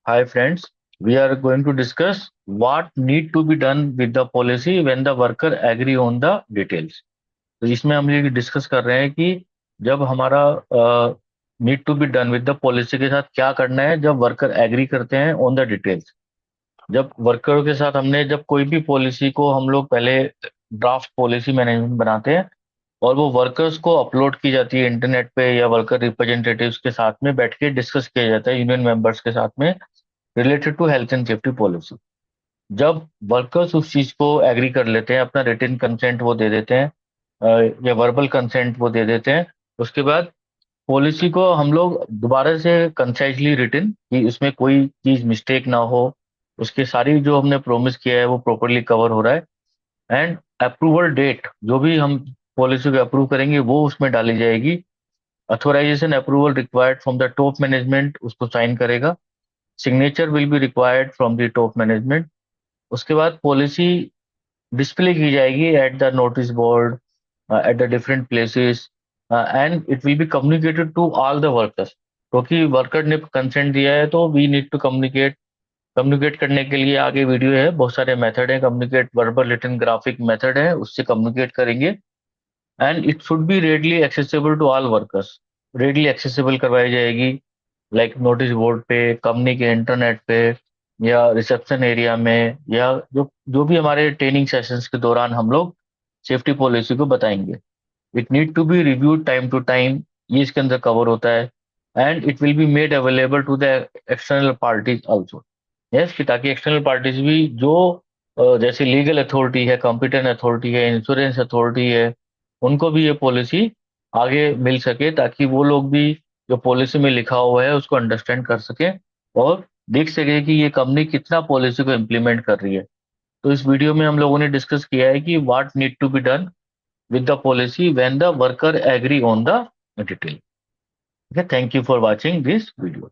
Hi friends, we are going to discuss what need to be done with the policy when the worker agree on the details. तो इसमें हम ये discuss कर रहे हैं कि जब हमारा need to be done with the policy के साथ क्या करना है जब वर्कर एग्री करते हैं ऑन द डिटेल्स। जब वर्करों के साथ हमने जब कोई भी पॉलिसी को हम लोग पहले ड्राफ्ट पॉलिसी मैनेजमेंट बनाते हैं और वो वर्कर्स को अपलोड की जाती है इंटरनेट पे या वर्कर रिप्रेजेंटेटिव्स के साथ में बैठ के डिस्कस किया जाता है यूनियन मेंबर्स के साथ में related to health and safety policy. जब वर्कर्स उस चीज को एग्री कर लेते हैं, अपना रिटन कंसेंट वो दे देते हैं या वर्बल कंसेंट वो दे देते हैं, उसके बाद पॉलिसी को हम लोग दोबारा से कंसाइजली रिटन कि उसमें कोई चीज मिस्टेक ना हो, उसके सारी जो हमने प्रोमिस किया है वो प्रॉपरली कवर हो रहा है। एंड अप्रूवल डेट जो भी हम पॉलिसी को अप्रूव करेंगे वो उसमें डाली जाएगी। Authorisation approval required from the top management उसको साइन करेगा। Signature will be required from the top management. उसके बाद पॉलिसी डिस्प्ले की जाएगी at the notice board, at the different places, and it will be communicated to all the workers. क्योंकि worker ने consent दिया है तो we need to communicate. Communicate करने के लिए आगे वीडियो है, बहुत सारे मेथड है communicate, verbal, written, graphic method है, उससे कम्युनिकेट करेंगे। And it should be readily accessible to all workers. Readily accessible करवाई जाएगी, लाइक नोटिस बोर्ड पे, कंपनी के इंटरनेट पे, या रिसेप्शन एरिया में, या जो जो भी हमारे ट्रेनिंग सेशंस के दौरान हम लोग सेफ्टी पॉलिसी को बताएंगे। It need to be reviewed time to time, ये इसके अंदर कवर होता है। And it will be made available to the external parties also. Yes, कि ताकि एक्सटर्नल पार्टीज भी जो जैसे लीगल अथॉरिटी है, कॉम्पिटेंट अथॉरिटी है, इंश्योरेंस अथॉरिटी है, उनको भी ये पॉलिसी आगे मिल सके, ताकि वो लोग भी जो पॉलिसी में लिखा हुआ है उसको अंडरस्टैंड कर सके और देख सके कि ये कंपनी कितना पॉलिसी को इम्प्लीमेंट कर रही है। तो इस वीडियो में हम लोगों ने डिस्कस किया है कि what need to be done with the policy when the worker agree on the detail. Okay, thank you for watching this video.